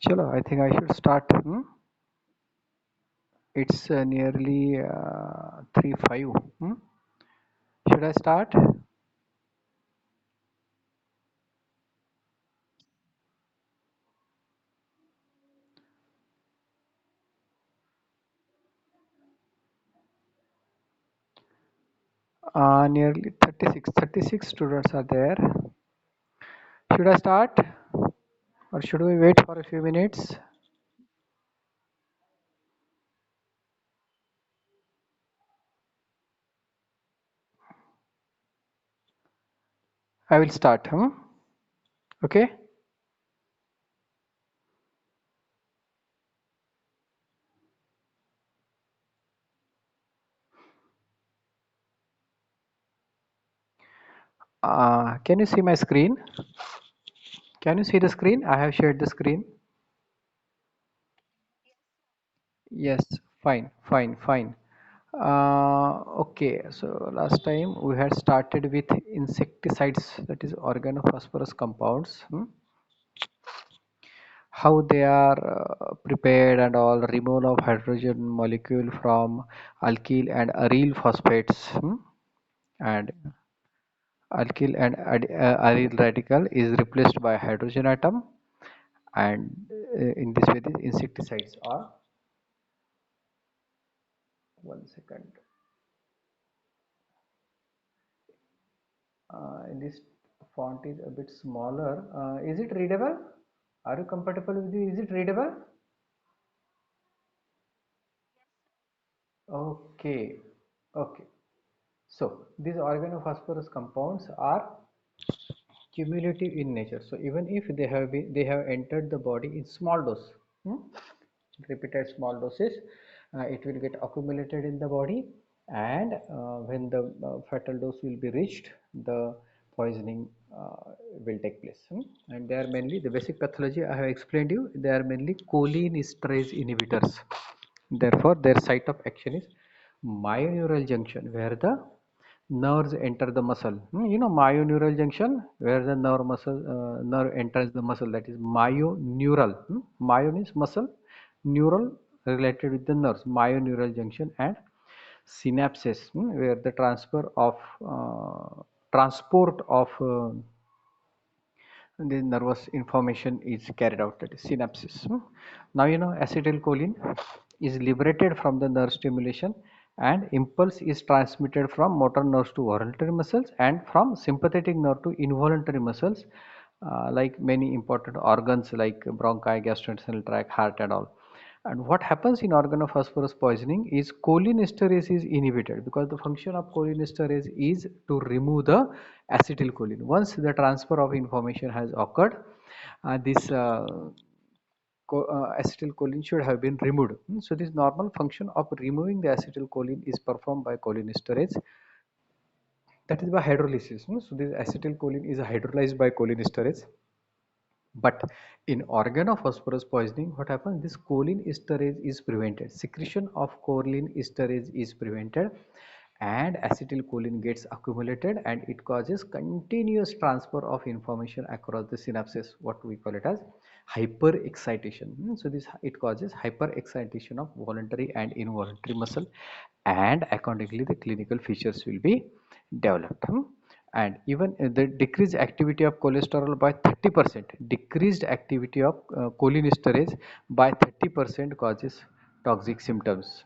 Chalo, I think I should start. It's nearly 3:05. Should I start? Nearly 36 students are there. Should I start or should we wait for a few minutes? I will start. Okay. Can you see my screen? Can you see the screen? I have shared the screen. Yes, fine, fine, fine. Okay, so last time we had started with insecticides, that is organophosphorus compounds, how they are prepared and all, removal of hydrogen molecule from alkyl and aryl phosphates, and alkyl and aryl radical is replaced by hydrogen atom, and in this way, these insecticides are. One second. This font is a bit smaller. Is it readable? Are you comfortable with it? Is it readable? Okay. Okay. So these organophosphorus compounds are cumulative in nature. So even if they have entered the body in small dose, repeated small doses, it will get accumulated in the body, and when the fatal dose will be reached, the poisoning will take place. And they are mainly the basic pathology I have explained you. They are mainly cholinesterase inhibitors. Therefore, their site of action is myoneural junction, where the nerves enter the muscle. You know myoneural junction, where the nerve enters the muscle. That is myoneural. Myo means muscle, neural related with the nerves. Myoneural junction and synapses, where the transport of the nervous information is carried out, that is synapses. Now you know acetylcholine is liberated from the nerve stimulation, and impulse is transmitted from motor nerves to voluntary muscles and from sympathetic nerve to involuntary muscles, like many important organs like bronchi, gastrointestinal tract, heart and all. And what happens in organophosphorus poisoning is cholinesterase is inhibited, because the function of cholinesterase is to remove the acetylcholine. Once the transfer of information has occurred, this acetylcholine should have been removed. So this normal function of removing the acetylcholine is performed by cholinesterase, that is by hydrolysis. So this acetylcholine is hydrolyzed by cholinesterase. But in organophosphorus poisoning, what happens? This choline esterase is prevented. Secretion of choline esterase is prevented, and acetylcholine gets accumulated, and it causes continuous transfer of information across the synapses. What we call it as hyperexcitation. So this it causes hyperexcitation of voluntary and involuntary muscle, and accordingly the clinical features will be developed. And even the decreased activity of cholesterol by 30%, decreased activity of cholinesterase by 30% causes toxic symptoms.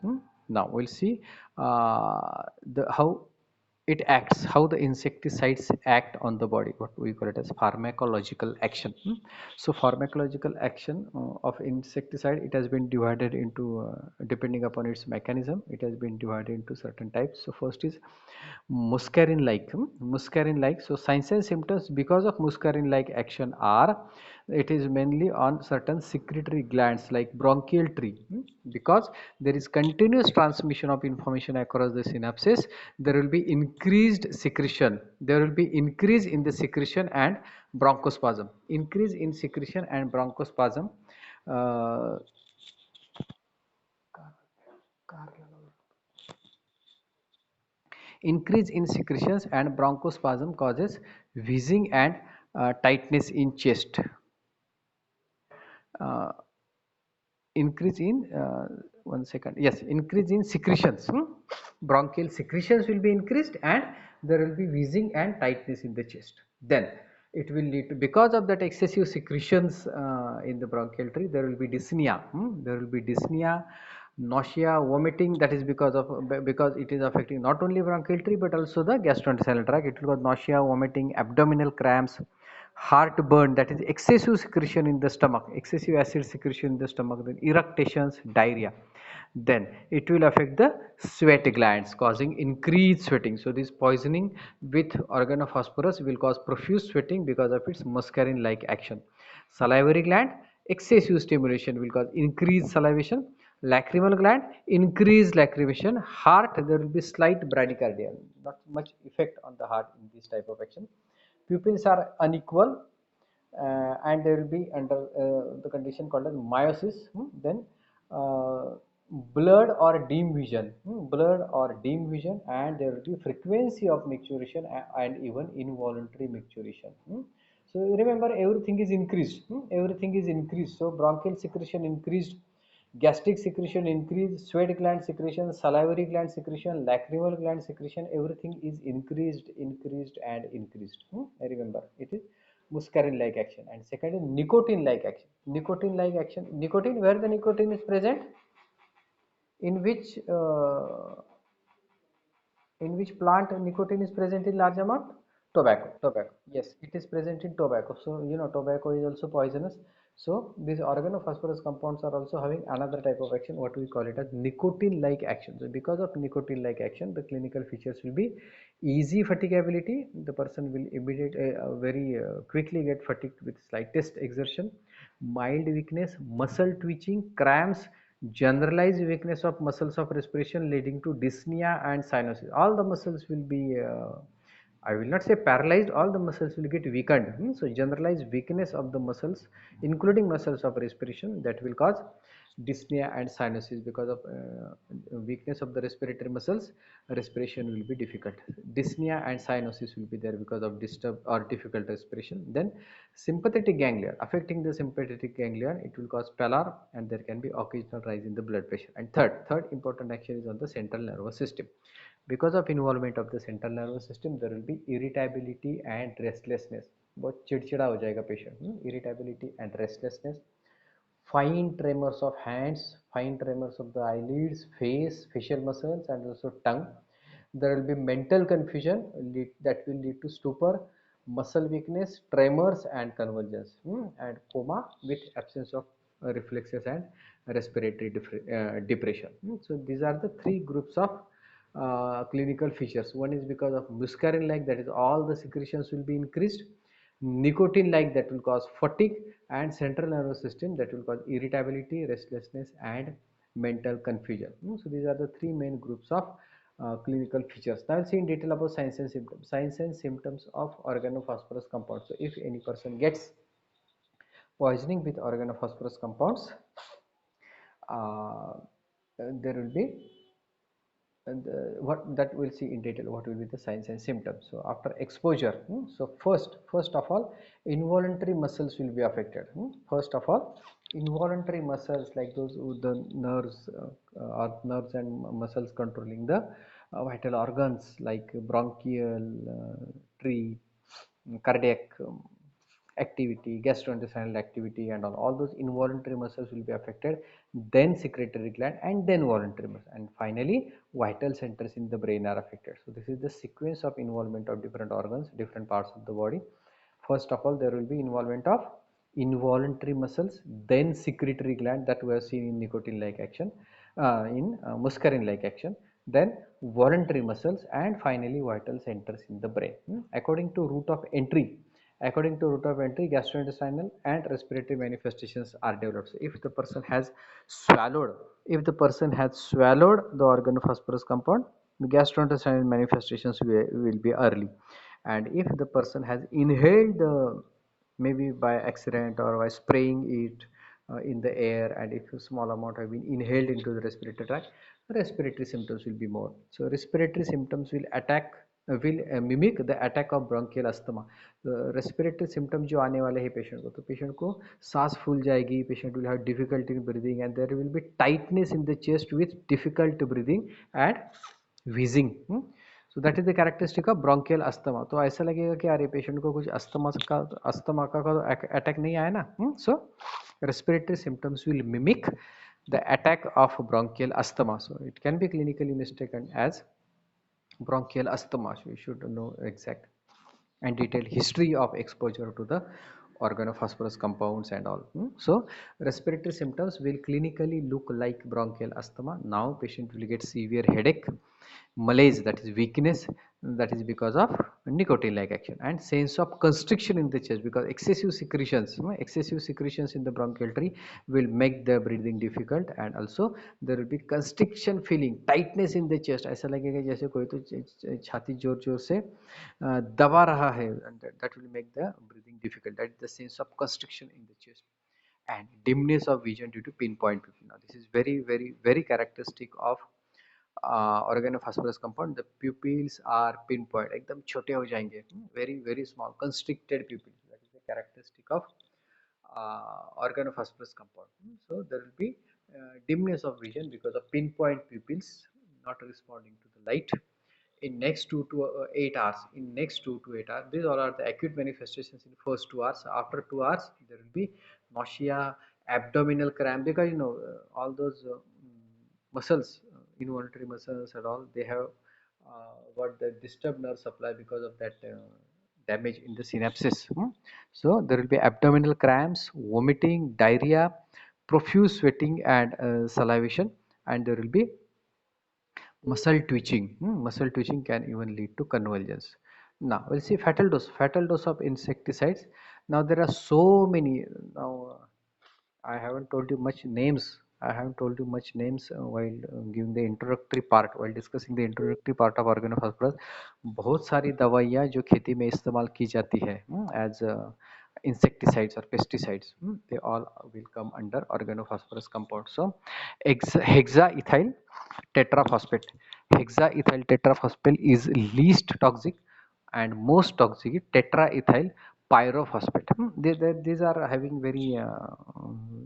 Now we'll see the how it acts, how the insecticides act on the body, what we call it as pharmacological action. So pharmacological action of insecticide, it has been divided into depending upon its mechanism, it has been divided into certain types. So first is muscarine like. Muscarine like, so signs and symptoms because of muscarine like action are, it is mainly on certain secretory glands like bronchial tree. Because there is continuous transmission of information across the synapses, there will be increased secretion, there will be increase in the secretion and bronchospasm, increase in secretion and bronchospasm. uh, Increase in secretions and bronchospasm causes wheezing and tightness in chest. increase in one second, yes, increase in secretions. Bronchial secretions will be increased, and there will be wheezing and tightness in the chest. Then it will lead to, because of that excessive secretions in the bronchial tree, there will be dyspnea. There will be dyspnea, nausea, vomiting. That is because it is affecting not only bronchial tree but also the gastrointestinal tract. It will cause nausea, vomiting, abdominal cramps, heartburn, that is excessive secretion in the stomach, excessive acid secretion in the stomach, then eructations, diarrhea. Then it will affect the sweat glands, causing increased sweating. So this poisoning with organophosphorus will cause profuse sweating because of its muscarine like action. Salivary gland, excessive stimulation will cause increased salivation. Lacrimal gland, increased lacrimation. Heart, there will be slight bradycardia, not much effect on the heart in this type of action. Pupils are unequal, and they will be under the condition called as meiosis. Then uh, blurred or dim vision, and there will be frequency of micturition and even involuntary micturition. So remember, everything is increased. Everything is increased. So bronchial secretion increased, gastric secretion increased, sweat gland secretion, salivary gland secretion, lacrimal gland secretion, everything is increased, and increased. Remember, it is muscarine like action. And second is nicotine like action. Nicotine like action, nicotine, where the nicotine is present, in which plant nicotine is present in large amount? Tobacco. Yes, it is present in tobacco. So tobacco is also poisonous. So these organophosphorus compounds are also having another type of action, what we call it as nicotine like action. So because of nicotine like action, the clinical features will be easy fatigability. The person will very quickly get fatigued with slightest exertion, mild weakness, muscle twitching, cramps, generalized weakness of muscles of respiration leading to dyspnea and cyanosis. All the muscles will be, I will not say paralyzed, all the muscles will get weakened. So generalized weakness of the muscles, including muscles of respiration, that will cause dyspnea and cyanosis. Because of weakness of the respiratory muscles, respiration will be difficult. Dyspnea and cyanosis will be there because of disturbed or difficult respiration. Then sympathetic ganglia, affecting the sympathetic ganglia, it will cause pallor, and there can be occasional rise in the blood pressure. And third important action is on the central nervous system. Because of involvement of the central nervous system, there will be irritability and restlessness. बहुत चिड़चिड़ा हो जाएगा patient. Irritability and restlessness, fine tremors of hands, fine tremors of the eyelids, face, facial muscles, and also tongue. There will be mental confusion that will lead to stupor, muscle weakness, tremors, and convulsions, and coma with absence of reflexes and respiratory depression. So these are the three groups of clinical features. One is because of muscarine like, that is all the secretions will be increased, nicotine like, that will cause fatigue, and central nervous system, that will cause irritability, restlessness, and mental confusion. So these are the three main groups of clinical features. Now we'll see in detail about signs and symptoms. Signs and symptoms of organophosphorus compounds. So if any person gets poisoning with organophosphorus compounds, uh, there will be, and what that we'll see in detail, what will be the signs and symptoms. So after exposure, so first of all, involuntary muscles will be affected. First of all, involuntary muscles, like those with the nerves, or nerves and muscles controlling the vital organs, like bronchial tree, cardiac activity, gastrointestinal activity, and all those involuntary muscles will be affected, then secretory gland, and then voluntary muscle, and finally vital centers in the brain are affected. So this is the sequence of involvement of different organs, different parts of the body. First of all, there will be involvement of involuntary muscles, then secretory gland, that we have seen in nicotine like action, in muscarine like action, then voluntary muscles, and finally vital centers in the brain. According to route of entry, gastrointestinal and respiratory manifestations are developed. So if the person has swallowed, the organophosphorus compound, the gastrointestinal manifestations will be early. And if the person has inhaled maybe by accident or by spraying it in the air, and if a small amount have been inhaled into the respiratory tract, respiratory symptoms will be more. So respiratory symptoms will attack will mimic the attack of bronchial asthma. Respiratory symptoms जो आने वाले हैं patient को, तो patient को सांस फूल जाएगी, patient will have difficulty in breathing and there will be tightness in the chest with difficult breathing and wheezing. So that is the characteristic of bronchial asthma. तो ऐसा लगेगा कि अरे पेशेंट को कुछ अस्थमा का अटैक नहीं आया ना. So respiratory symptoms will mimic the attack of bronchial asthma. So it can be clinically mistaken as bronchial asthma. So you should know exact and detailed history of exposure to the organophosphorus compounds and all. So respiratory symptoms will clinically look like bronchial asthma. Now patient will get severe headache, malaise, that is weakness, that is because of nicotine like action, and sense of constriction in the chest because excessive secretions in the bronchial tree will make the breathing difficult, and also there will be constriction feeling, tightness in the chest. ऐसा लगेगा जैसे कोई तो छाती जोर जोर से दबा रहा है, and that will make the breathing difficult. That is the sense of constriction in the chest, and dimness of vision due to pinpoint pupil. Now this is very characteristic of organophosphorus compound. The pupils are pinpoint, एकदम छोटे हो जाएंगे, very small constricted pupils. That is the characteristic of organophosphorus compound. So there will be dimness of vision because of pinpoint pupils not responding to the light in next 2 to 8 hours. In next 2 to 8 hours, these all are the acute manifestations in first 2 hours. After 2 hours there will be nausea, abdominal cramp, because all those muscles, involuntary muscles and all, they have got the disturbed nerve supply because of that damage in the synapses. So there will be abdominal cramps, vomiting, diarrhea, profuse sweating and salivation, and there will be muscle twitching. Muscle twitching can even lead to convulsions. Now we'll see fatal dose. Fatal dose of insecticides. Now there are so many. Now I haven't told you much names. I haven't told you much names while giving the introductory part, while discussing the introductory part of organophosphorus. बहुत सारी दवाइयाँ जो खेती में इस्तेमाल की जाती है as insecticides or pesticides, they all will come under organophosphorus compound. So hexaethyl tetraphosphate. Hexaethyl tetraphosphate is least toxic, and most toxic is tetraethyl pyrophosphate. These are having very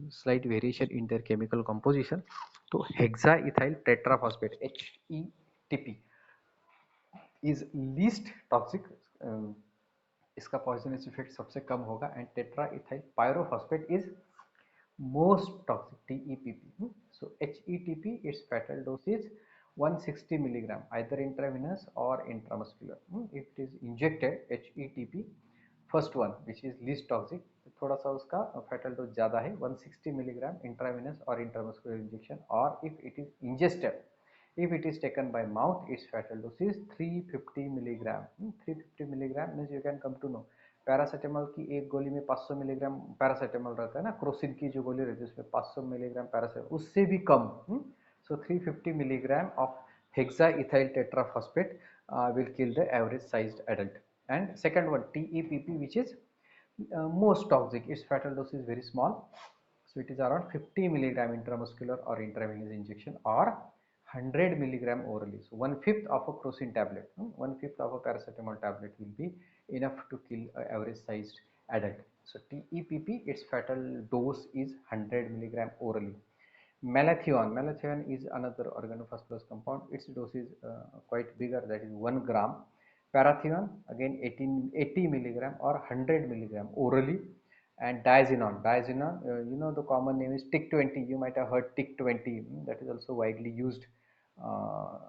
slight variation in their chemical composition. So hexaethyl tetraphosphate HETP is least toxic. इसका poisonous effect सबसे कम होगा, and tetraethyl pyrophosphate is most toxic, TEPP. So HETP, its fatal dose is 160 milligram, either intravenous or intramuscular. If it is injected, HETP first one which is least toxic, थोड़ा सा उसका fatal dose ज़्यादा है, 160 milligram intravenous or intramuscular injection. Or if it is ingested, if it is taken by mouth, its fatal dose is 350 milligram. 350 milligram means you can come to know paracetamol की एक गोली में 500 milligram paracetamol रहता है ना, Crocin की जो गोली रहती है उसमें 500 मिलीग्राम पैरासीटामोल, उससे भी कम. सो 350 milligram of hexaethyl tetraphosphate will kill the average sized adult. And second one, TEPP, which is most toxic, its fatal dose is very small. So it is around 50 milligram intramuscular or intravenous injection, or 100 milligram orally. So 1/5 of a crocin tablet, 1/5 of a paracetamol tablet will be enough to kill an average sized adult. So TEPP, its fatal dose is 100 milligram orally. Malathion is another organophosphorus compound. Its dose is quite bigger, that is 1 gram. Parathion, again 80 milligram or 100 milligram orally. And diazinon, the common name is TIC20. You might have heard TIC20. That is also widely used uh,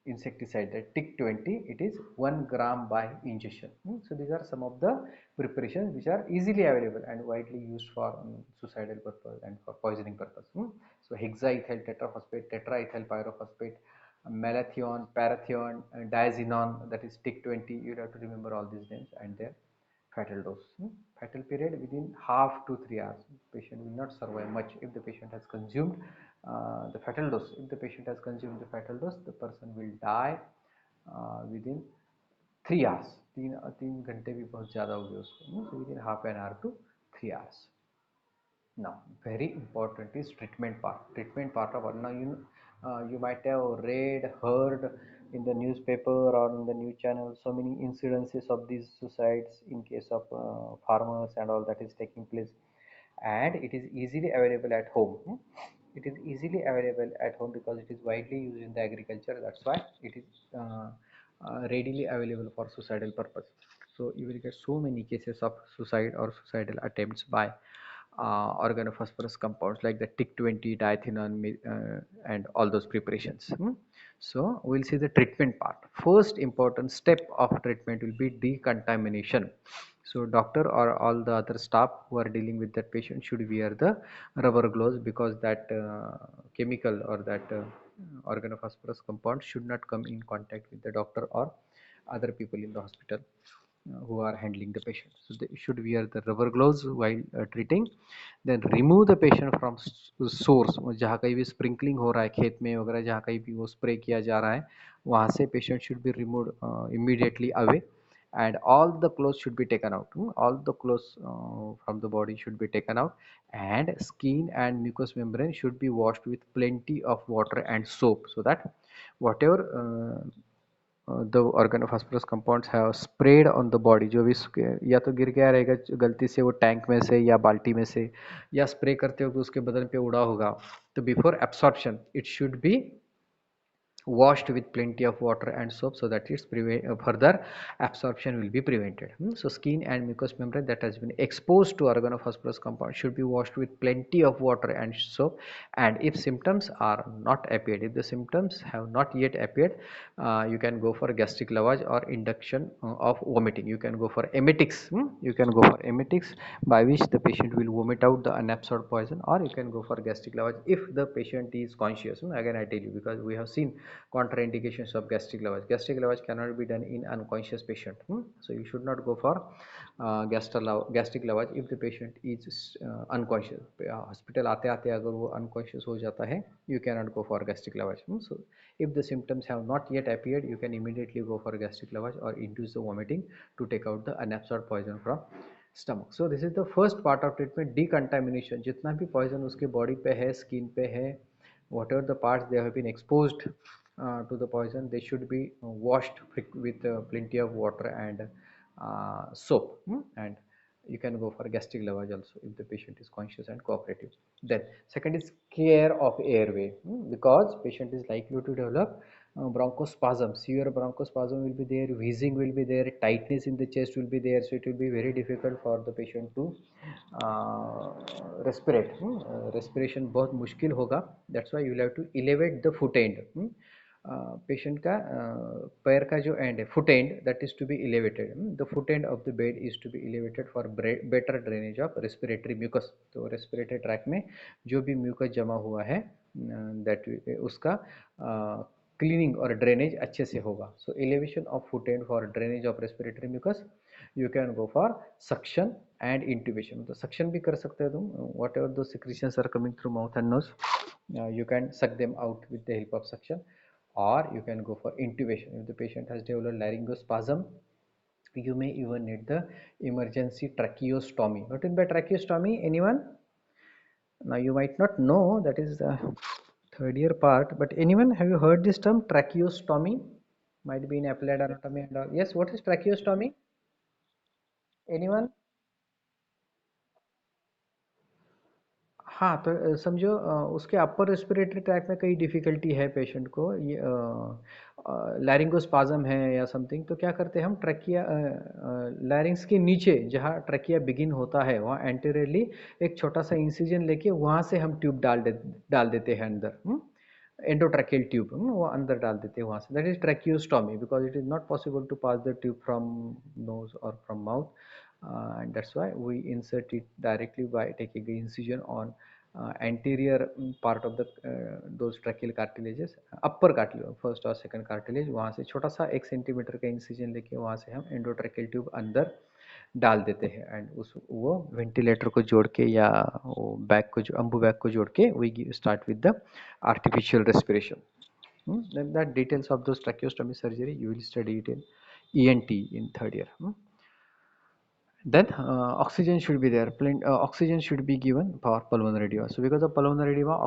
insecticide, that TIC20. It is 1 gram by ingestion. So these are some of the preparations which are easily available and widely used for suicidal purpose and for poisoning purpose. So hexaethyl tetraphosphate, tetraethyl pyrophosphate, malathion, parathion, diazinon, that is TIC20. You have to remember all these names and their fatal dose. Fatal period within half to 3 hours. Patient will not survive much if the patient has consumed the fatal dose. If the patient has consumed the fatal dose, the person will die within 3 hours. 3 घंटे भी बहुत ज़्यादा हो गए उसको. So within half an hour to 3 hours. Now very important is treatment part. Treatment part of now you might have read, heard in the newspaper or in the news channel, so many incidences of these suicides in case of farmers and all that is taking place, and it is easily available at home. It is easily available at home because it is widely used in the agriculture. That's why it is readily available for suicidal purpose. So you will get so many cases of suicide or suicidal attempts by organophosphorus compounds like the TIC20, diethenone, and all those preparations. So we'll see the treatment part. First important step of treatment will be decontamination. So doctor or all the other staff who are dealing with that patient should wear the rubber gloves, because that chemical or that organophosphorus compound should not come in contact with the doctor or other people in the hospital who are handling the patient. So they should wear the rubber gloves while treating. Then remove the patient from source, जहाँ कहीं भी sprinkling हो रहा है खेत में वगैरह, जहाँ कहीं भी वो spray किया जा रहा है, वहाँ से patient should be removed immediately away, and all the clothes should be taken out. All the clothes from the body should be taken out, and skin and mucous membrane should be washed with plenty of water and soap, so that whatever the organophosphorus compounds have sprayed on the body, जो भी या तो गिर गया रहेगा गलती से वो टैंक में से या बाल्टी में से, या स्प्रे करते हो उसके बदन पे उड़ा होगा, तो before absorption it should be washed with plenty of water and soap, so that its further absorption will be prevented. So skin and mucous membrane that has been exposed to organophosphorus compound should be washed with plenty of water and soap. And if symptoms are not appeared, if the symptoms have not yet appeared, you can go for gastric lavage or induction of vomiting. You can go for emetics. You can go for emetics, by which the patient will vomit out the unabsorbed poison, or you can go for gastric lavage if the patient is conscious. Again I tell you, because we have seen contraindications of gastric lavage. Gastric lavage cannot be done in unconscious patient. So you should not go for gastric lavage if the patient is unconscious. Hospital आते आते अगर वो unconscious हो जाता है, you cannot go for gastric lavage. So if the symptoms have not yet appeared, you can immediately go for gastric lavage or induce the vomiting to take out the unabsorbed poison from stomach. So this is the first part of treatment, decontamination. जितना भी poison उसके body पे है, skin पे है, whatever the parts they have been exposed to the poison, they should be washed with plenty of water and soap. And you can go for gastric lavage also if the patient is conscious and cooperative. Then second is care of airway, because patient is likely to develop bronchospasm. Severe bronchospasm will be there, wheezing will be there, tightness in the chest will be there, so it will be very difficult for the patient to respirate. Respiration बहुत मुश्किल होगा. That's why you will have to elevate the foot end. Patient का पैर का जो end है, foot end, that is to be elevated. The foot end of the bed is to be elevated for better drainage of respiratory mucus. तो respiratory tract में जो भी mucus जमा हुआ है, दैट उसका क्लीनिंग और ड्रेनेज अच्छे से होगा. सो elevation of foot and for drainage of respiratory mucus. You can go for suction and intubation. तो सक्शन भी कर सकते हो तुम. वॉट एवर दो secretions are coming through mouth and knows, you can suck them out with the help of suction, or you can go for intubation. If the patient has developed laryngospasm, you may even need the emergency tracheostomy. What is by tracheostomy? Anyone? Now you might not know, that is the third year part, but anyone, have you heard this term tracheostomy? Might be in applied anatomy and all. Yes, what is tracheostomy? Anyone? हाँ, तो समझो उसके upper respiratory tract में कई difficulty है patient को, ये लैरिंगोस्पाज़म है या समथिंग, तो क्या करते हैं हम, ट्रकिया लैरिंग्स के नीचे जहाँ ट्रकिया बिगिन होता है वहाँ एंटीरियरली एक छोटा सा इंसिजन लेके वहाँ से हम ट्यूब डाल देते हैं अंदर. एंडोट्रैकियल ट्यूब वो अंदर डाल देते हैं वहाँ से. That is ट्रैकियोस्टॉमी, because it is not possible to pass the tube from knows और from mouth. And that's why we insert it directly by taking the incision on anterior part of the those tracheal cartilages, upper cartilage, first और second cartilage. वहाँ से छोटा सा 1 centimetre का incision लेके वहाँ से हम एंडोट्रैकियल ट्यूब अंदर डाल देते हैं, एंड उस वो वेंटिलेटर को जोड़ के या वो बैग को जो अम्बू बैग को जोड़ के we start with the artificial respiration. Then that details of those tracheostomy surgery you will study it in ENT in third year. Then oxygen should be there. Oxygen should be given for pulmonary edema. So because of pulmonary edema,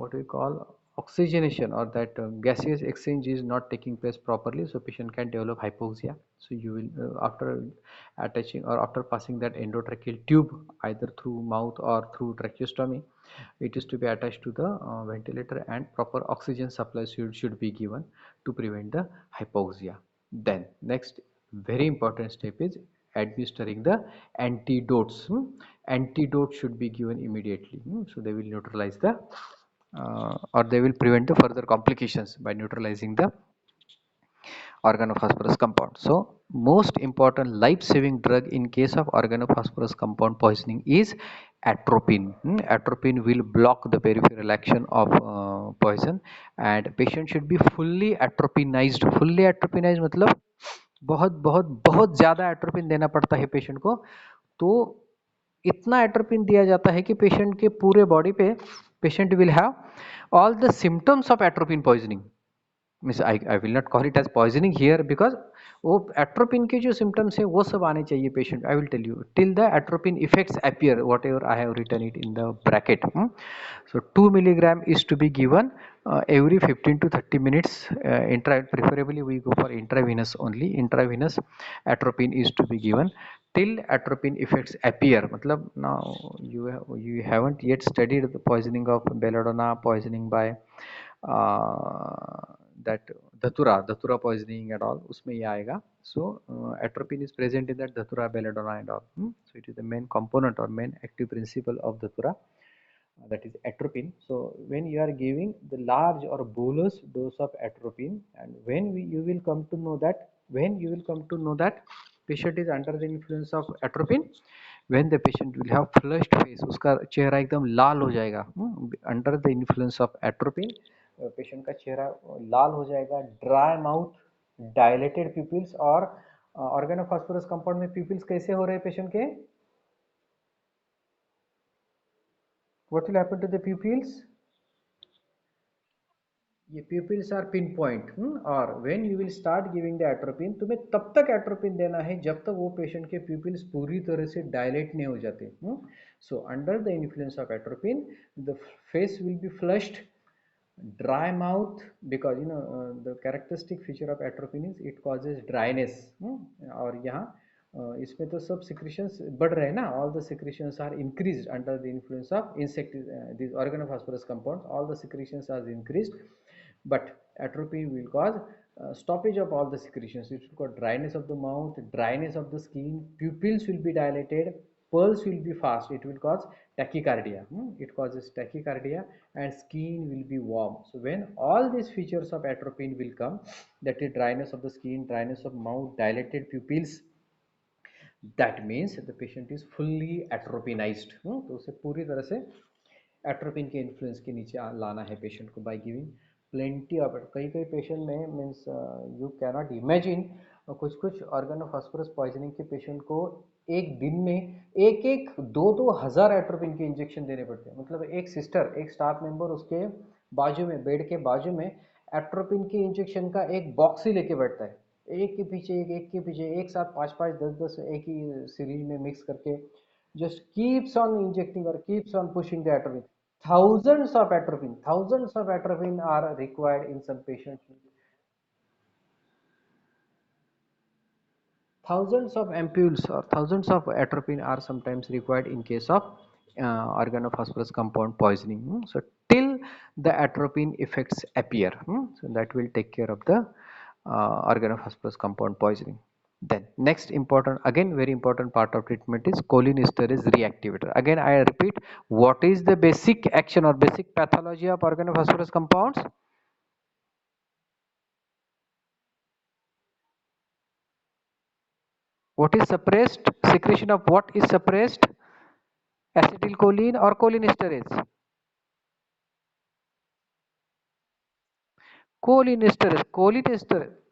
what we call oxygenation or that gaseous exchange is not taking place properly, so patient can develop hypoxia. So you will after attaching or after passing that endotracheal tube either through mouth or through tracheostomy, it is to be attached to the ventilator, and proper oxygen supply should be given to prevent the hypoxia. Then next very important step is administering the antidotes. Antidote should be given immediately. So they will neutralize the or they will prevent the further complications by neutralizing the organophosphorus compound. So most important life-saving drug in case of organophosphorus compound poisoning is atropine. Atropine will block the peripheral action of poison, and patient should be fully atropinized. Fully atropinized मतलब बहुत बहुत बहुत ज़्यादा atropine देना पड़ता है patient को, तो इतना एट्रोपिन दिया जाता है कि पेशेंट के पूरे बॉडी पे patient will have all the symptoms of atropine poisoning. Means I will not call it as poisoning here because वो एट्रोपिन के जो सिम्टम्स है वो सब आने चाहिए patient. I will tell you till the atropine effects appear whatever I have written it in the bracket. So 2 milligram is to be given every 15 to 30 minutes. Preferably we go for intravenous only. Intravenous atropine is to be given till atropine effects appear. मतलब now you haven't yet studied the poisoning of belladonna, poisoning by that dhatura poisoning and all, उसमें ये आएगा. So atropine is present in that dhatura, belladonna and all. So it is the main component or main active principle of dhatura, that is atropine. So when you are giving the large or bolus dose of atropine, and when you will come to know that patient is under the influence of atropine, when the patient will have flushed face, उसका चेहरा एकदम लाल हो जाएगा. Under the influence of atropine patient का चेहरा लाल हो जाएगा, dry mouth, dilated pupils. और ऑर्गेनोफॉस्फोरस कंपाउंड में प्यूपिल्स कैसे हो रहे हैं पेशेंट के? What will happen to the pupils? ये pupils are pinpoint. और when you will start giving the atropine, तुम्हें तब तक atropine देना है जब तक वो पेशेंट के pupils पूरी तरह से dilate नहीं हो जाते. So under the influence of atropine, the face will be flushed, dry mouth, because the characteristic feature of atropine is it causes dryness. और यहाँ इसमें तो सब secretions बढ़ रहे हैं ना, all the secretions are increased under the influence of insect, these organophosphorus compounds, all the secretions are increased, but atropine will cause stoppage of all the secretions. It will cause dryness of the mouth, dryness of the skin, pupils will be dilated, pulse will be fast, it will cause tachycardia. It causes tachycardia, and skin will be warm. So when all these features of atropine will come, that is dryness of the skin, dryness of mouth, dilated pupils, that means the patient is fully atropinized. तो उसे पूरी तरह से atropine के influence के नीचे लाना है पेशेंट को बाय गिविंग प्लेंटी ऑफ. कई कई पेशेंट में means you can not imagine, कुछ कुछ ऑर्गेनोफॉस्फोरस पॉइजनिंग के पेशेंट को एक दिन में एक एक दो दो हज़ार एट्रोपिन के इंजेक्शन देने पड़ते हैं. मतलब एक सिस्टर, एक स्टाफ मेंबर उसके बाजू में, बेड के बाजू में एट्रोपिन के इंजेक्शन का एक बॉक्स ही लेके बैठता है, एक के पीछे एक के पीछे एक साथ 5-5 10-10 एक ही सीरीज में मिक्स करके just keeps on injecting or keeps on pushing the atropine. Thousands of atropine are required in some patients. Thousands of ampules or thousands of atropine are sometimes required in case of organophosphorus compound poisoning. So till the atropine effects appear, so that will take care of the organophosphorus compound poisoning. Then next important, again very important part of treatment is cholinesterase reactivator. Again I repeat, what is the basic action or basic pathology of organophosphorus compounds? What is suppressed? Secretion of what is suppressed? Acetylcholine or cholinesterase?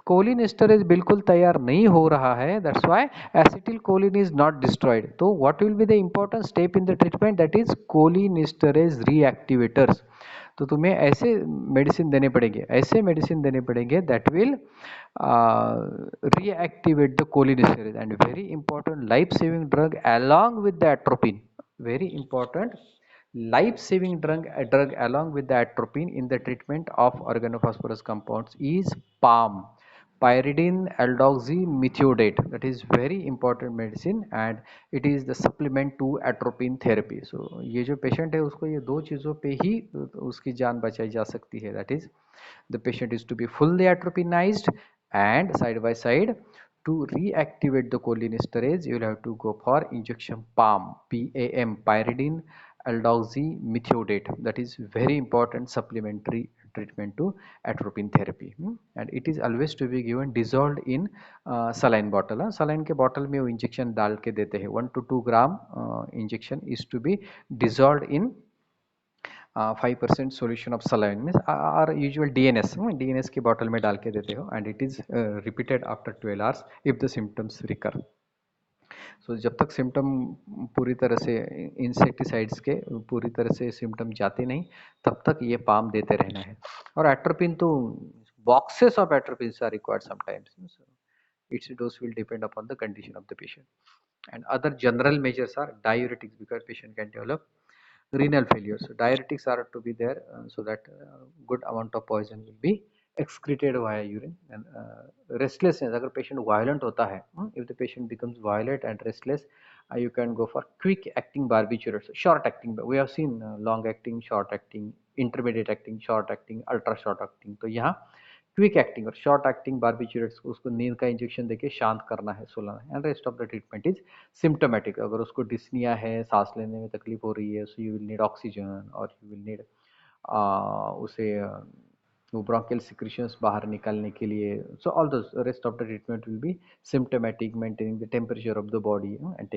कोलिनेस्टरेज बिल्कुल तैयार नहीं हो रहा है, that's why acetyl Colin is not destroyed. तो what will be the important step in the treatment, that is कोलिनेस्टरेज रीएक्टिवेटर्स. तो तुम्हें ऐसे मेडिसिन देने पड़ेंगे that will reactivate the cholinesterase, and very important life saving drug along with the atropine, very important Life-saving drug along with the atropine in the treatment of organophosphorus compounds is PAM, pyridine aldoxymethionate. That is very important medicine and it is the supplement to atropine therapy. So ये जो patient है उसको ये दो चीज़ों पे ही उसकी जान बचाई जा सकती है. That is, the patient is to be fully atropinized, and side by side, to reactivate the cholinesterase you will have to go for injection PAM, PAM, pyridine aldoxymethionate. That is very important supplementary treatment to atropine therapy. And it is always to be given dissolved in saline bottle. Saline के bottle में वो injection डाल के देते हैं. 1 to 2 gram injection is to be dissolved in 5% solution of saline, means our usual DNS की bottle में डाल के देते हो, and it is repeated after 12 hours if the symptoms recur. So जब तक सिम्टम पूरी तरह से इंसेक्टिसाइड्स के पूरी तरह से सिम्टम जाते नहीं तब तक ये पाम देते रहना है. और एट्रोपिन तो boxes of atropines are required sometimes. So its dose will depend upon the condition of the patient. And other general measures are diuretics because patient can develop renal failure. So diuretics are to be there so that good amount of poison will be excreted via urine. And restlessness, अगर patient violent होता है, if the patient becomes violent and restless, you can go for quick acting barbiturates, short acting. We have seen long acting, short acting, intermediate acting, short acting, ultra short acting. तो यहाँ quick acting और short acting barbiturates को उसको नींद का injection देके शांत करना है, सुलाना है. And rest of the treatment is symptomatic. अगर उसको डिस्निया है, सांस लेने में तकलीफ हो रही है, so you will need oxygen और यू विल नीड उसे वो ब्रोंकियल सिक्रीशंस बाहर निकालने के लिए. So all the rest of the treatment will be symptomatic, maintaining the temperature of the body and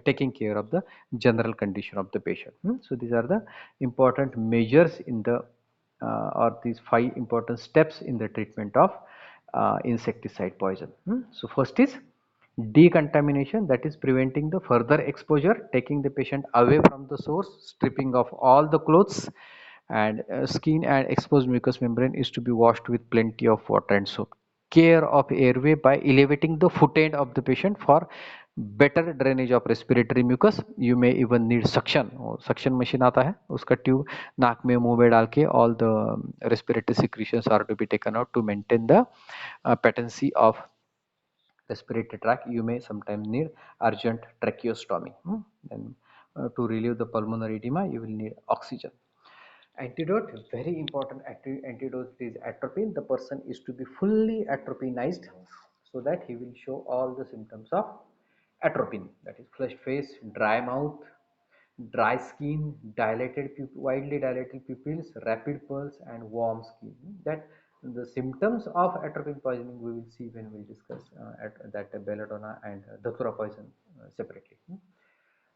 taking care of the general condition of the patient. So these are the important measures in the or these 5 important steps in the treatment of insecticide poison. So first is decontamination, that is preventing the further exposure, taking the patient away from the source, stripping of all the clothes, and skin and exposed mucous membrane is to be washed with plenty of water and soap. Care of airway by elevating the foot end of the patient for better drainage of respiratory mucus. You may even need suction. Suction machine आता है, उसका tube नाक में मुंह में डाल के all the respiratory secretions are to be taken out to maintain the patency of respiratory tract. You may sometimes need urgent tracheostomy. Then to relieve the pulmonary edema you will need oxygen. Antidote, very important antidote is atropine. The person is to be fully atropinized so that he will show all the symptoms of atropine, that is flushed face, dry mouth, dry skin, widely dilated pupils, rapid pulse, and warm skin. That the symptoms of atropine poisoning we will see when we will discuss belladonna and datura poison separately.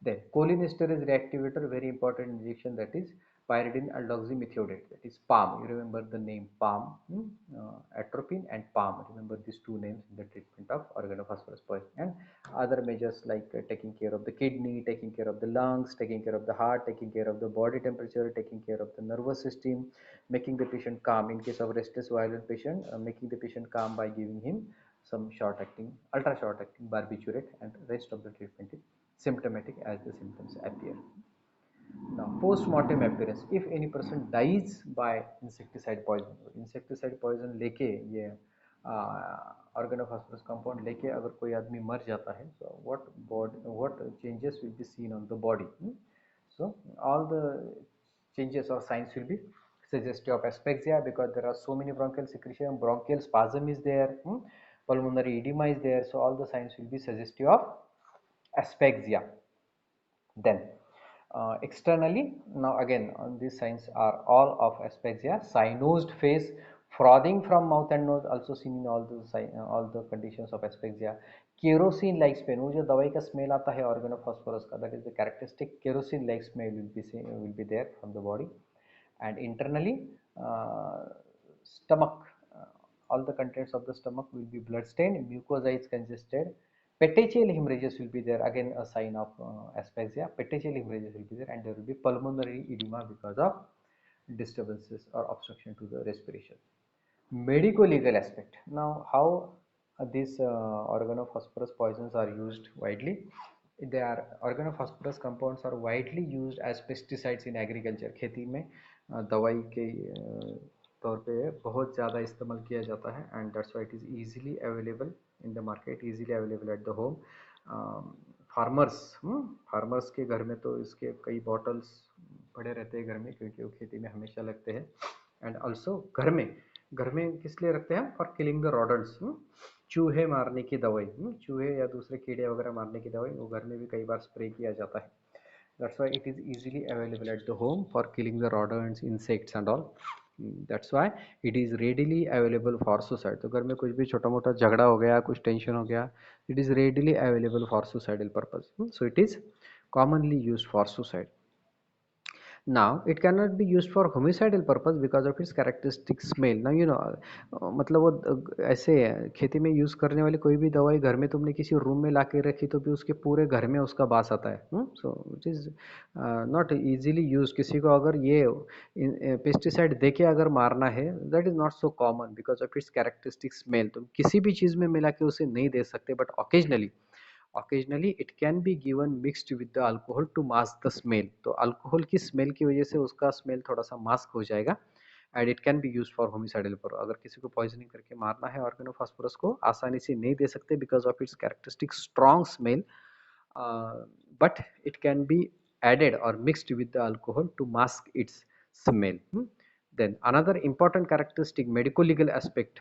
Then cholinesterase reactivator, very important injection, that is pyridine aldoxymethionate, that is PAM. You remember the name PAM, atropine and PAM. Remember these two names in the treatment of organophosphorus poison. And other measures like taking care of the kidney, taking care of the lungs, taking care of the heart, taking care of the body temperature, taking care of the nervous system, making the patient calm. In case of restless violent patient, making the patient calm by giving him some short acting, ultra short acting barbiturate, and rest of the treatment is symptomatic as the symptoms appear. Now, post-mortem appearance. If any person dies by insecticide poison लेके ये organophosphorus compound लेके अगर कोई आदमी मर जाता है, so what changes will be seen on the body? So all the changes or signs will be suggestive of asphyxia because there are so many bronchial secretion, bronchial spasm is there, pulmonary edema is there, so all the signs will be suggestive of asphyxia. Then externally, now again these signs are all of asphyxia. Cyanosed face, frothing from mouth and nose, also seen in all the conditions of asphyxia. Kerosene like smell, वो जो दवाई का smell आता है organophosphorus का, that is the characteristic kerosene like smell will be there from the body. And internally, stomach, all the contents of the stomach will be blood stained, mucosa is congested, petechial hemorrhages will be there, again a sign of asphyxia. Petechial hemorrhages will be there, and there will be pulmonary edema because of disturbances or obstruction to the respiration. Medico-legal aspect. Now, how these organophosphorus poisons are used widely? they are organophosphorus compounds are widely used as pesticides in agriculture. खेती में दवाई के तौर पे बहुत ज़्यादा इस्तेमाल किया जाता है, and that's why it is easily available in the market, easily available at the home. Farmers farmers के घर में तो इसके कई बॉटल्स पड़े रहते हैं घर में, क्योंकि वो खेती में हमेशा लगते हैं. एंड ऑल्सो घर में किस लिए रखते हैं? फॉर किलिंग द रॉडल्स, चूहे मारने की दवाई, चूहे या दूसरे कीड़े वगैरह मारने की दवाई वो घर में भी कई बार स्प्रे किया जाता है. That's why it is easily available at the home for killing the rodents, insects and all. That's why it is readily available for suicide. तो घर में कुछ भी छोटा मोटा झगड़ा हो गया, कुछ टेंशन हो गया, it is readily available for suicidal purpose. So it is commonly used for suicide. Now it cannot be used for homicidal purpose because of its characteristic smell. Now you know, मतलब वो ऐसे खेती में use करने वाली कोई भी दवाई घर में तुमने किसी रूम में ला के रखी तो भी उसके पूरे घर में उसका बास आता है. So it is not easily use. किसी को अगर ये पेस्टिसाइड दे के अगर मारना है, that is not so common because of its characteristic smell. तुम किसी भी चीज़ में मिला के उसे नहीं दे सकते, but occasionally it can be given mixed with the alcohol to mask the smell. तो अल्कोहल की स्मेल की वजह से उसका स्मेल थोड़ा सा मास्क हो जाएगा. And it can be use for homicidal पर. अगर किसी को पॉइजनिंग करके मारना है ऑर्गेनोफॉस्फोरस को, आसानी से नहीं दे सकते because of its characteristic strong smell, but it can be added or mixed with the alcohol to mask its smell. Then another important characteristic medico-legal aspect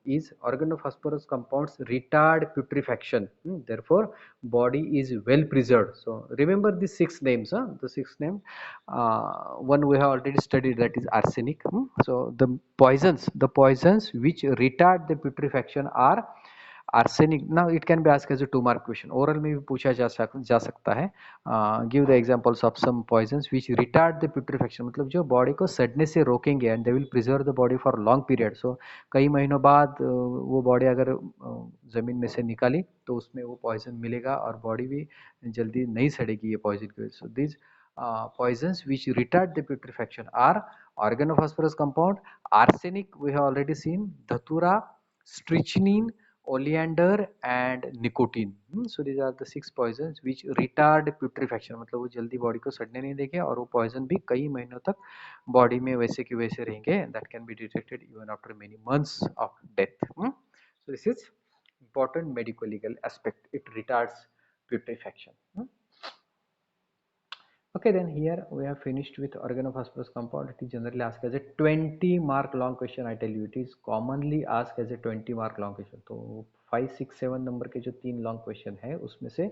is organophosphorus compounds retard putrefaction. Therefore, body is well preserved. So remember the six names. The six name. One we have already studied, that is arsenic. So the poisons which retard the putrefaction are arsenic. Now it can be asked as a 2 mark question. Oral में भी पूछा जा सकता है. Give the examples of some poisons which retard the putrefaction. मतलब जो body को सड़ने से रोकेंगे, and they will preserve the body for long period. So कई महीनों बाद वो बॉडी अगर ज़मीन में से निकाली तो उसमें वो पॉइजन मिलेगा और बॉडी भी जल्दी नहीं सड़ेगी ये पॉइजन की वजह से. These poisons which retard the putrefaction are organophosphorus compound, arsenic we have already seen, dhatura, strychnine, oleander and nicotine. So these are the 6 poisons which retard putrefaction. मतलब वो जल्दी बॉडी को सड़ने नहीं देंगे और वो पॉइजन भी कई महीनों तक बॉडी में वैसे के वैसे रहेंगे. That can be detected even after many months of death. So this is important medical legal aspect. It retards putrefaction. Okay, then here we have finished with organophosphorus compound. It is generally asked as a 20-mark long question. I tell you, it is commonly asked as a 20-mark long question. तो 5, 6, 7 number के जो 3 long question है उसमें से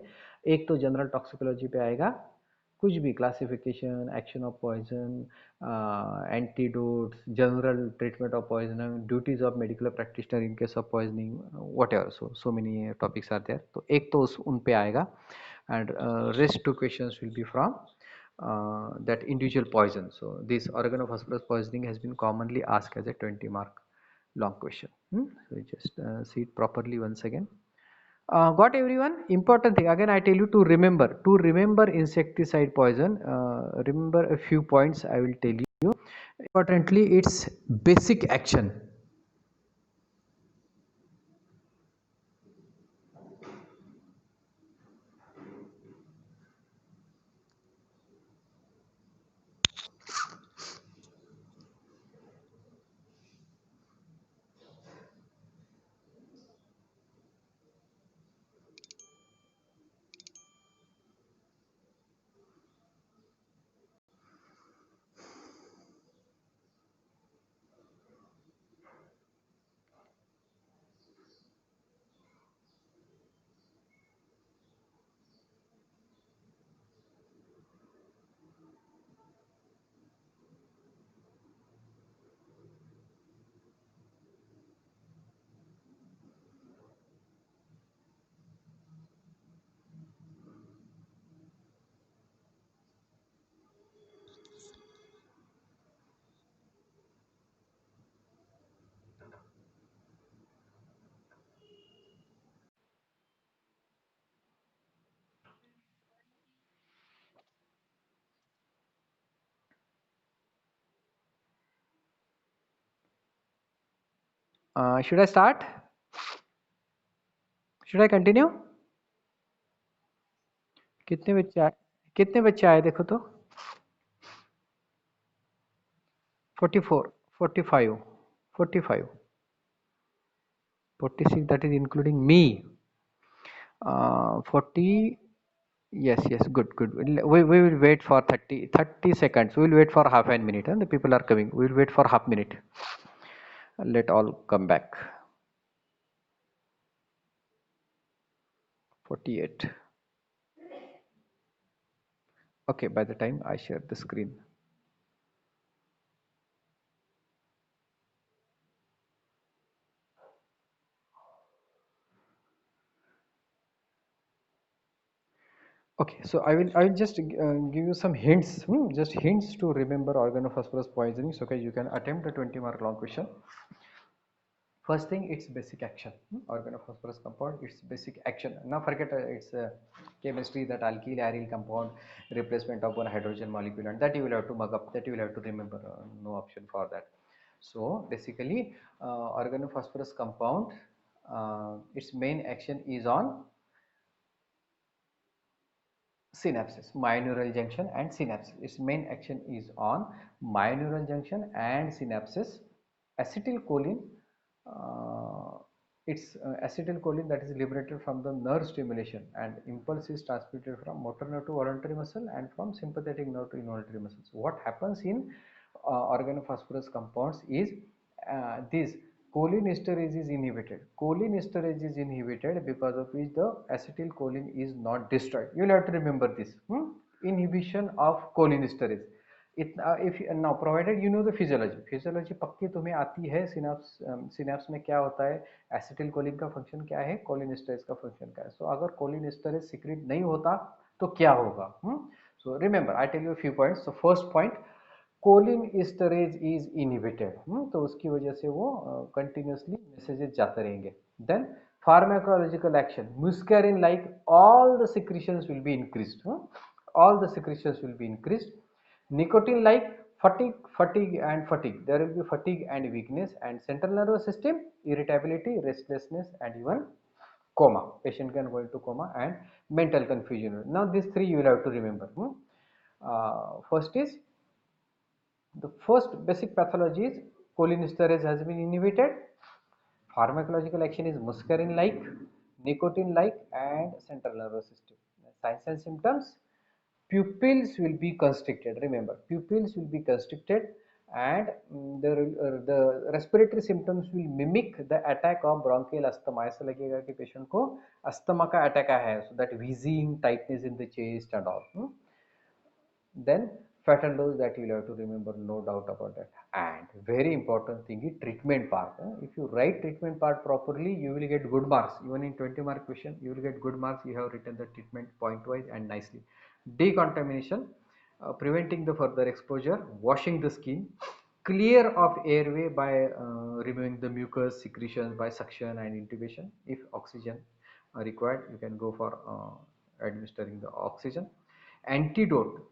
एक तो general toxicology पे आएगा, कुछ भी classification, action of poison, antidotes, general treatment of poison, duties of medical practitioner in case of poisoning, whatever. So many topics are there. तो एक तो उन पे आएगा, and rest 2 questions will be from that individual poison. So this organophosphorus poisoning has been commonly asked as a 20-mark long question. So just see it properly once again. Got everyone? Important thing again, I tell you to remember insecticide poison. Remember a few points I will tell you. Importantly, its basic action. Should I start? Should I continue? कितने बच्चे आए, कितने बच्चे आए देखो तो? 44, 45, 45, 46, that is including me. 40. Yes, yes, good, good. We will wait for 30 seconds. We will wait for half a minute. And the people are coming. We will wait for half minute. Let all come back. 48. Okay, by the time I share the screen. Okay, so I will just give you some hints, just hints to remember organophosphorus poisoning, so okay, you can attempt a 20-mark long question. First thing, its basic action. Organophosphorus compound, its basic action. Now forget its chemistry, that alkyl aryl compound, replacement of one hydrogen molecule, and that you will have to mug up, that you will have to remember, no option for that. So basically, organophosphorus compound, its main action is on synapses, myeneural junction and synapses. Its main action is on myeneural junction and synapses. Acetylcholine, uh, it's acetylcholine that is liberated from the nerve stimulation, and impulse is transmitted from motor nerve to voluntary muscle and from sympathetic nerve to involuntary muscles. What happens in organophosphorus compounds is this cholinesterase is inhibited. Cholinesterase is inhibited because of which the acetylcholine is not destroyed. You will have to remember this. Inhibition of cholinesterase. If now provided you know the physiology पक्की तुम्हें आती है, synapse में क्या होता है, acetyl Colin का function क्या है, कोलिनेस्टरेज का फंक्शन क्या है. सो अगर कोलिनेस्टरेज सिक्रेट नहीं होता तो क्या होगा? So remember I tell you few points. So first point, choline storage is inhibited, तो उसकी वजह से वो कंटिन्यूसली मैसेजेस जाते रहेंगे. Then pharmacological action, muscarine like all the secretions will be increased, all the secretions will be increased. Nicotine like fatigue, there will be fatigue and weakness, and central nervous system irritability, restlessness, and even coma. Patient can go into coma, and mental confusion. Now these three you will have to remember. First is, the first basic pathology is cholinesterase has been inhibited. Pharmacological action is muscarine-like, nicotine-like, and central nervous system. Signs and symptoms: pupils will be constricted. Remember, pupils will be constricted, and the respiratory symptoms will mimic the attack of bronchial asthma. ऐसा लगेगा कि patient को asthma का attack है, so that wheezing, tightness in the chest and all. Then fatal dose, that you will have to remember, no doubt about that. And very important thing is treatment part. If you write treatment part properly, you will get good marks. Even in 20-mark question, you will get good marks. You have written the treatment point wise and nicely. Decontamination, preventing the further exposure, washing the skin, clear of airway by removing the mucus secretions by suction and intubation. If oxygen required, you can go for administering the oxygen. Antidote,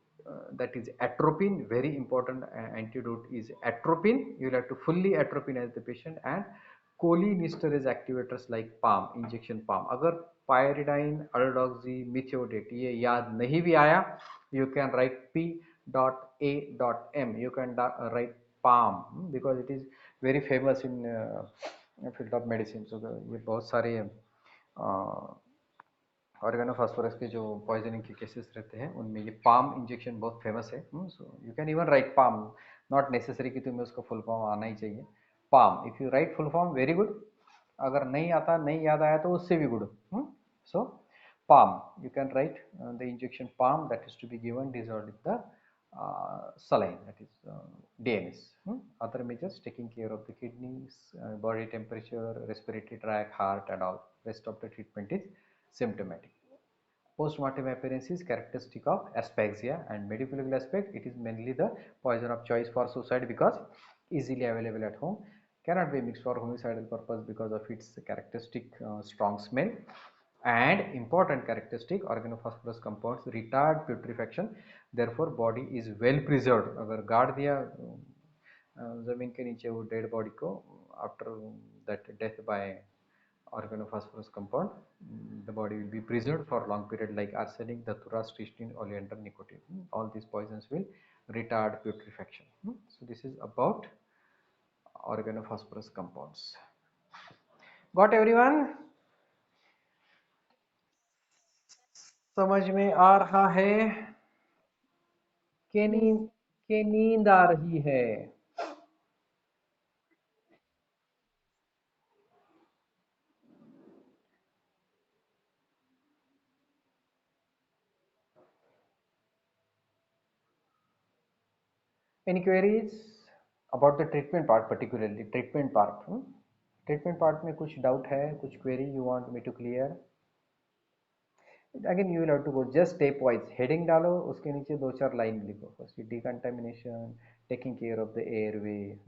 that is atropine, very important. Antidote is atropine. You will have to fully atropinize the patient. And cholinesterase activators like palm, injection palm. अगर pyridine, aldoxy, methiodate ये याद नहीं भी आया, you can write P.A.M. You can write palm, because it is very famous in field of medicine. So ये बहुत सारे organophosphorus के जो पॉइजनिंग के केसेस रहते हैं उनमें ये पाम इंजेक्शन बहुत फेमस है. So you can even right palm, not necessary कि तुम्हें उसका फुल फॉर्म आना ही चाहिए. Palm, if you right full form very good, अगर नहीं आता, नहीं याद आया तो उससे भी good. So palm, you can write the injection palm that is to be given dissolved with the saline, that is DMS. Other measures, taking care of the kidneys, body temperature, respiratory tract, heart and all. Rest of the treatment is symptomatic. Postmortem appearance is characteristic of asphyxia, and medical aspect, it is mainly the poison of choice for suicide because easily available at home, cannot be mixed for homicidal purpose because of its characteristic strong smell. And important characteristic, organophosphorus compounds retard putrefaction, therefore body is well preserved. अगर गाड़ दिया जमीन के नीचे वो dead body को after that death by organophosphorus compound. The body will be preserved for long period like arsenic, datura, strychnine, oleander, nicotine. All these poisons will retard putrefaction. So this is about organophosphorus compounds. Got everyone? समझ में आ रहा है कि नींद आ रही है? Any queries about the treatment part, particularly treatment part? Treatment part में कुछ doubt है, कुछ query you want me to clear? Again you will have to go just step wise. Heading डालो, उसके नीचे दो चार line लिखो. First decontamination, taking care of the airway,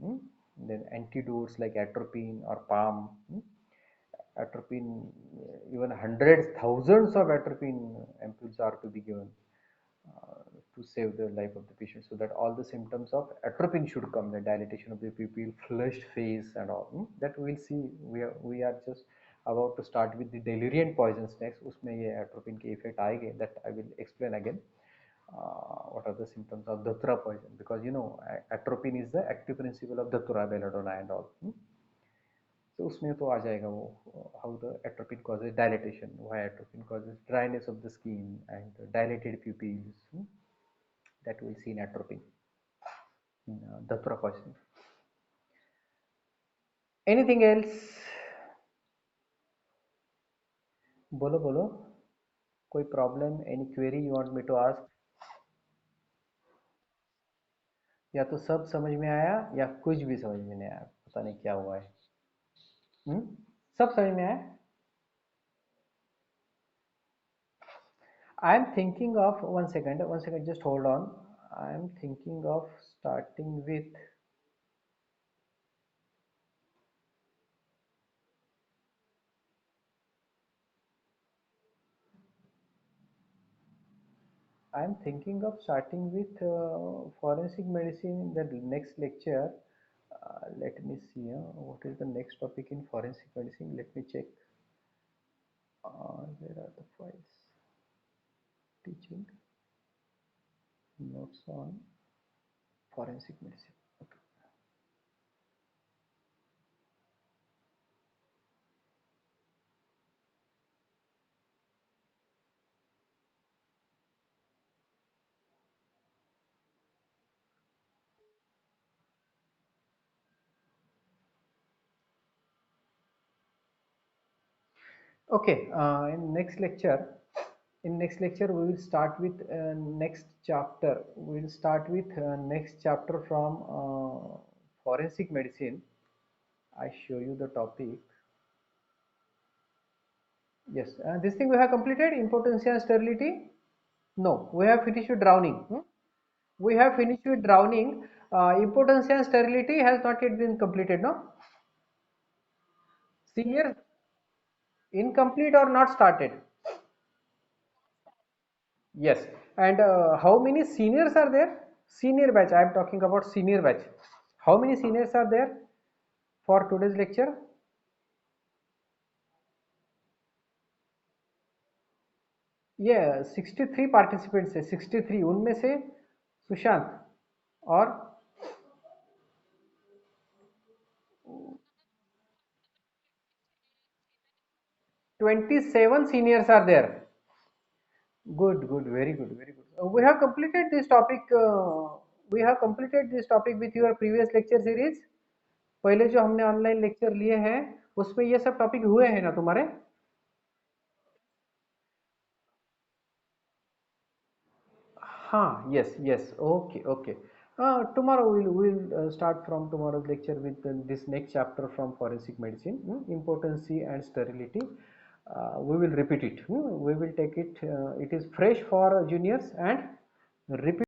then antidotes like atropine or palm. Atropine, even hundreds, thousands of atropine ampoules are to be given to save the life of the patient, so that all the symptoms of atropine should come, the dilatation of the pupil, flushed face and all. That we will see. We are just about to start with the delirium poisons next. उसमें ये atropine के effect आएंगे, that I will explain again. What are the symptoms of datura poison, because you know atropine is the active principle of datura, belladonna and all. तो उसमें तो आ जाएगा वो, how the atropine causes dilatation, why atropine causes dryness of the skin and dilated pupils. That we'll see in atropine, in datura poisoning. Anything else? बोलो बोलो, कोई problem, any query you want me to ask? या तो सब समझ में आया या कुछ भी समझ में नहीं आया, पता नहीं क्या हुआ है। सब समझ में आया? I am thinking of, one second, just hold on. I am thinking of starting with, I am thinking of starting with forensic medicine in the next lecture. Let me see what is the next topic in forensic medicine. Let me check. Where are the files? Teaching notes on forensic medicine. Okay. Okay. In next lecture we will start with next chapter. We will start with next chapter from forensic medicine. I show you the topic. Yes, this thing we have completed, impotency and sterility. No, we have finished with drowning. We have finished with drowning. Impotency and sterility has not yet been completed, no? Senior, incomplete or not started? Yes. And how many seniors are there? Senior batch, I am talking about senior batch. How many seniors are there for today's lecture? Yeah, 63 participants है, 63, उनमें से सुशांत और 27 seniors are there. Good, good, very good, very good. We have completed this topic. We have completed this topic with your previous lecture series. पहले जो हमने online lecture लिए हैं उसमें ये सब टॉपिक हुए हैं ना तुम्हारे? हाँ, yes, yes, okay, okay. Tomorrow we'll start from tomorrow's lecture with this next chapter from forensic medicine, impotency and sterility. We will repeat it. We will take it. It is fresh for juniors and repeat.